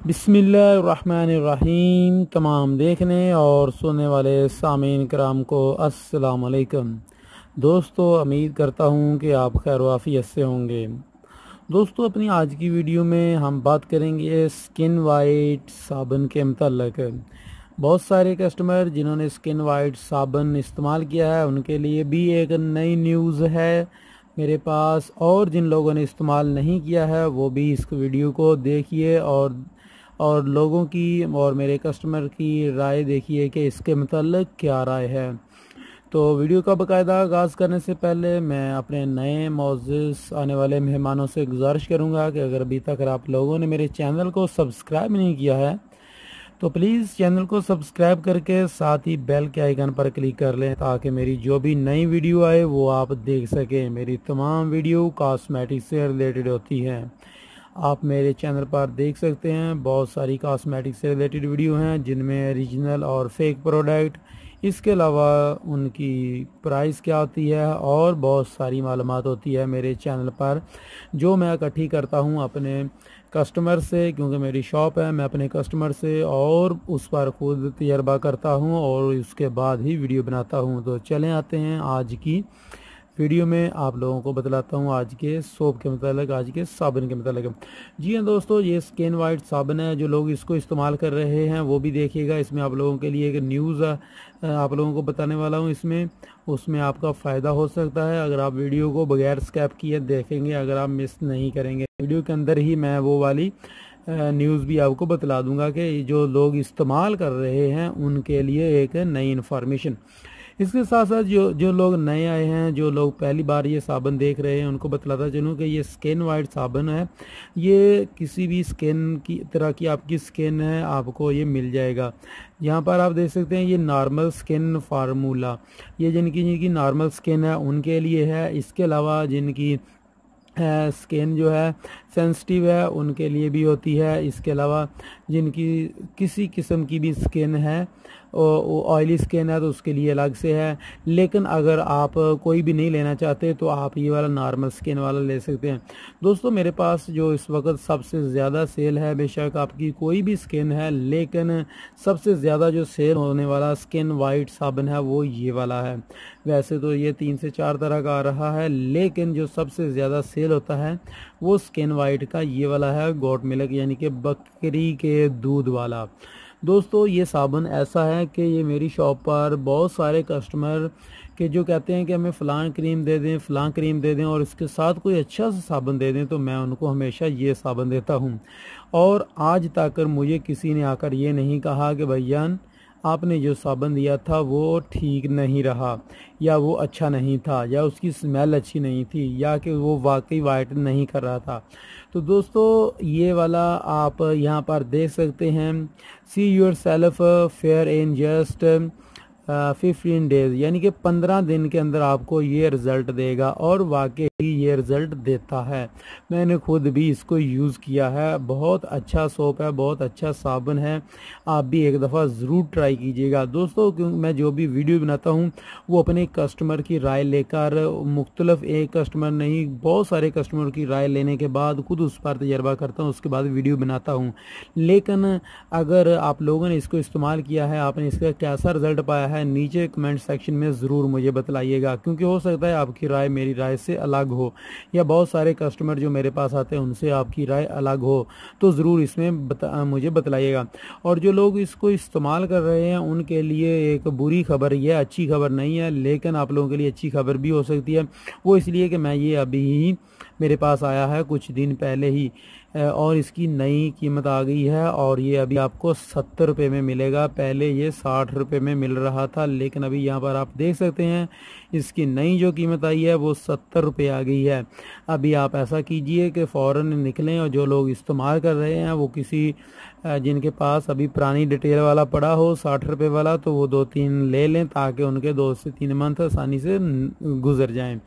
बिस्मिल्लाहिर्रहमानिर्रहीम। तमाम देखने और सुनने वाले सामीन कराम को अस्सलाम वालेकुम। दोस्तों, उम्मीद करता हूँ कि आप खैर वाफियत से होंगे। दोस्तों, अपनी आज की वीडियो में हम बात करेंगे स्किन वाइट साबुन के मतलब। बहुत सारे कस्टमर जिन्होंने स्किन वाइट साबुन इस्तेमाल किया है उनके लिए भी एक नई न्यूज़ है मेरे पास, और जिन लोगों ने इस्तेमाल नहीं किया है वो भी इस वीडियो को देखिए और लोगों की और मेरे कस्टमर की राय देखिए कि इसके मतलब क्या राय है। तो वीडियो का बाकायदा आगाज़ करने से पहले मैं अपने नए मोअज़्ज़िज़ आने वाले मेहमानों से गुजारिश करूंगा कि अगर अभी तक आप लोगों ने मेरे चैनल को सब्सक्राइब नहीं किया है तो प्लीज़ चैनल को सब्सक्राइब करके साथ ही बेल के आइकन पर क्लिक कर लें ताकि मेरी जो भी नई वीडियो आए वो आप देख सकें। मेरी तमाम वीडियो कॉस्मेटिक से रिलेटेड होती हैं। आप मेरे चैनल पर देख सकते हैं बहुत सारी कॉस्मेटिक से रिलेटेड वीडियो हैं जिनमें ओरिजिनल और फेक प्रोडक्ट, इसके अलावा उनकी प्राइस क्या होती है और बहुत सारी मालूमात होती है मेरे चैनल पर जो मैं इकट्ठी करता हूं अपने कस्टमर से, क्योंकि मेरी शॉप है। मैं अपने कस्टमर से और उस पर खुद तजर्बा करता हूं और उसके बाद ही वीडियो बनाता हूं। तो चलें आते हैं आज की वीडियो में, आप लोगों को बतलाता हूँ आज के सोप के मतलब, आज के साबुन के मतलब। जी हाँ दोस्तों, ये स्किन वाइट साबुन है। जो लोग इसको इस्तेमाल कर रहे हैं वो भी देखिएगा। इसमें आप लोगों के लिए एक न्यूज़ आप लोगों को बताने वाला हूँ। उसमें आपका फ़ायदा हो सकता है अगर आप वीडियो को बगैर स्किप किए देखेंगे, अगर आप मिस नहीं करेंगे। वीडियो के अंदर ही मैं वो वाली न्यूज़ भी आपको बतला दूंगा कि जो लोग इस्तेमाल कर रहे हैं उनके लिए एक नई इन्फॉर्मेशन। इसके साथ साथ जो लोग नए आए हैं, जो लोग पहली बार ये साबुन देख रहे हैं, उनको बतलाता चलूँ कि ये स्किन वाइट साबुन है। ये किसी भी स्किन की तरह की आपकी स्किन है आपको ये मिल जाएगा। यहाँ पर आप देख सकते हैं ये नॉर्मल स्किन फार्मूला, ये जिनकी नॉर्मल स्किन है उनके लिए है। इसके अलावा जिनकी स्किन जो है सेंसिटिव है उनके लिए भी होती है। इसके अलावा जिनकी किसी किस्म की भी स्किन है, ऑयली स्किन है तो उसके लिए अलग से है। लेकिन अगर आप कोई भी नहीं लेना चाहते तो आप ये वाला नॉर्मल स्किन वाला ले सकते हैं। दोस्तों, मेरे पास जो इस वक्त सबसे ज़्यादा सेल है, बेशक आपकी कोई भी स्किन है, लेकिन सबसे ज़्यादा जो सेल होने वाला स्किन वाइट साबुन है वो ये वाला है। वैसे तो ये 3 से 4 तरह का आ रहा है, लेकिन जो सबसे ज़्यादा सेल होता है वो स्किन वाइट का ये वाला है, गोट मिल्क यानी कि बकरी के दूध वाला। दोस्तों, ये साबुन ऐसा है कि ये मेरी शॉप पर बहुत सारे कस्टमर के जो कहते हैं कि हमें फ़लाँ क्रीम दे दें, फ़लाँ क्रीम दे दें और इसके साथ कोई अच्छा सा साबुन दे दें, तो मैं उनको हमेशा ये साबुन देता हूँ। और आज तक मुझे किसी ने आकर ये नहीं कहा कि भैया आपने जो साबुन दिया था वो ठीक नहीं रहा, या वो अच्छा नहीं था, या उसकी स्मेल अच्छी नहीं थी, या कि वो वाकई वाइट नहीं कर रहा था। तो दोस्तों, ये वाला आप यहाँ पर देख सकते हैं, see your self fair in just 15 days, यानी कि 15 दिन के अंदर आपको ये रिज़ल्ट देगा। और वाकई ये रिज़ल्ट देता है। मैंने खुद भी इसको यूज़ किया है। बहुत अच्छा सोप है, बहुत अच्छा साबुन है। आप भी एक दफ़ा ज़रूर ट्राई कीजिएगा दोस्तों, क्योंकि मैं जो भी वीडियो बनाता हूँ वो अपने कस्टमर की राय लेकर, मुख्तलिफ एक कस्टमर नहीं बहुत सारे कस्टमर की राय लेने के बाद खुद उस पर तजर्बा करता हूँ, उसके बाद वीडियो बनाता हूँ। लेकिन अगर आप लोगों ने इसको इस्तेमाल किया है, आपने इसका कैसा रिज़ल्ट पाया है, नीचे कमेंट सेक्शन में ज़रूर मुझे बतलाइएगा, क्योंकि हो सकता है आपकी राय मेरी राय से अलग हो, या बहुत सारे कस्टमर जो मेरे पास आते हैं उनसे आपकी राय अलग हो। तो ज़रूर इसमें मुझे बतलाइएगा। और जो लोग इसको इस्तेमाल कर रहे हैं उनके लिए एक बुरी खबर, यह अच्छी खबर नहीं है, लेकिन आप लोगों के लिए अच्छी खबर भी हो सकती है। वो इसलिए कि मैं ये अभी ही मेरे पास आया है कुछ दिन पहले ही, और इसकी नई कीमत आ गई है और ये अभी आपको 70 रुपये में मिलेगा। पहले ये 60 रुपये में मिल रहा था, लेकिन अभी यहाँ पर आप देख सकते हैं इसकी नई जो कीमत आई है वो 70 रुपये आ गई है। अभी आप ऐसा कीजिए कि फ़ौरन निकलें, और जो लोग इस्तेमाल कर रहे हैं वो किसी जिनके पास अभी पुरानी डिटेल वाला पड़ा हो 60 रुपये वाला, तो वो 2-3 ले लें ताकि उनके 2 से 3 मंथ आसानी से गुजर जाएं।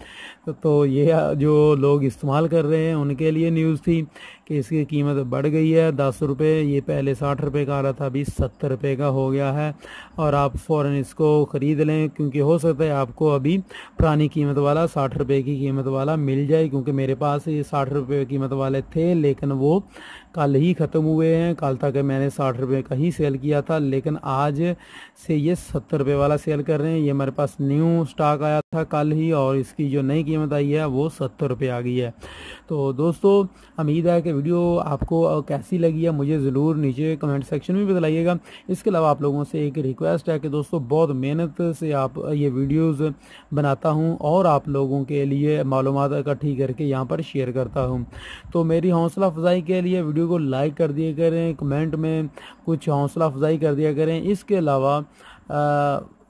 तो ये जो लोग इस्तेमाल कर रहे हैं उनके लिए न्यूज़ थी कि इसकी कीमत बढ़ गई है 10 रुपये। ये पहले 60 रुपये का आ रहा था, अभी 70 रुपये का हो गया है। और आप फ़ौरन इसको ख़रीद लें, क्योंकि हो सकता है आपको अभी पुरानी कीमत वाला 60 रुपये की कीमत वाला मिल जाए, क्योंकि मेरे पास ये 60 रुपये कीमत वाले थे, लेकिन वो कल ही ख़त्म हुए हैं। कल तक मैंने 60 रुपये का ही सेल किया था, लेकिन आज से ये 70 रुपये वाला सेल कर रहे हैं। ये मेरे पास न्यू स्टॉक आया था कल ही, और इसकी जो नई कीमत आई है वो 70 रुपये आ गई है। तो दोस्तों उम्मीद है कि वीडियो आपको कैसी लगी है मुझे ज़रूर नीचे कमेंट सेक्शन में बताइएगा। इसके अलावा आप लोगों से एक रिक्वेस्ट है कि दोस्तों बहुत मेहनत से आप ये वीडियोस बनाता हूं और आप लोगों के लिए मालूमात इकट्ठी करके यहाँ पर शेयर करता हूं। तो मेरी हौसला अफजाई के लिए वीडियो को लाइक कर दिया करें, कमेंट में कुछ हौसला अफजाई कर दिया करें। इसके अलावा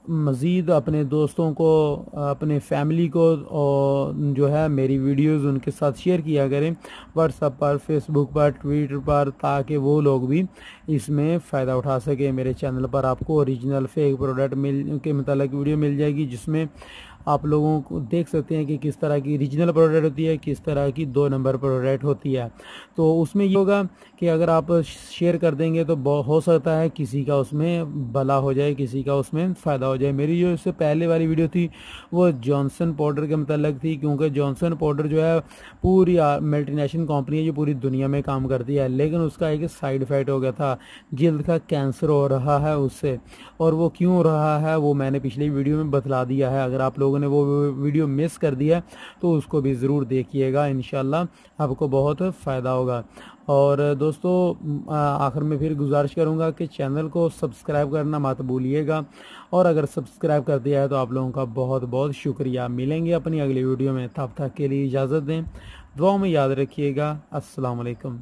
मज़ीद अपने दोस्तों को, अपने फैमिली को और जो है मेरी वीडियोस उनके साथ शेयर किया करें व्हाट्सएप पर, फेसबुक पर, ट्विटर पर, ताकि वो लोग भी इसमें फ़ायदा उठा सके। मेरे चैनल पर आपको ओरिजिनल फेक प्रोडक्ट के मतलब वीडियो मिल जाएगी, जिसमें आप लोगों को देख सकते हैं कि किस तरह की ओरिजिनल प्रोडक्ट होती है, किस तरह की 2 नंबर प्रोडक्ट होती है। तो उसमें ये होगा कि अगर आप शेयर कर देंगे तो हो सकता है किसी का उसमें भला हो जाए, किसी का उसमें फ़ायदा हो जाए। मेरी जो इससे पहले वाली वीडियो थी वो जॉनसन पाउडर के मतलब थी, क्योंकि जॉनसन पाउडर जो है पूरी मल्टीनेशनल कंपनी है जो पूरी दुनिया में काम करती है, लेकिन उसका एक साइड इफ़ेक्ट हो गया था, जल्द का कैंसर हो रहा है उससे। और वो क्यों हो रहा है वो मैंने पिछली वीडियो में बतला दिया है। अगर आप लोगों ने वो वीडियो मिस कर दिया तो उसको भी ज़रूर देखिएगा, इंशाल्लाह आपको बहुत फ़ायदा होगा। और दोस्तों आखिर में फिर गुजारिश करूंगा कि चैनल को सब्सक्राइब करना मत भूलिएगा, और अगर सब्सक्राइब कर दिया है तो आप लोगों का बहुत बहुत शुक्रिया। मिलेंगे अपनी अगली वीडियो में, तब तक के लिए इजाज़त दें, दुआ में याद रखिएगा। अस्सलाम वालेकुम।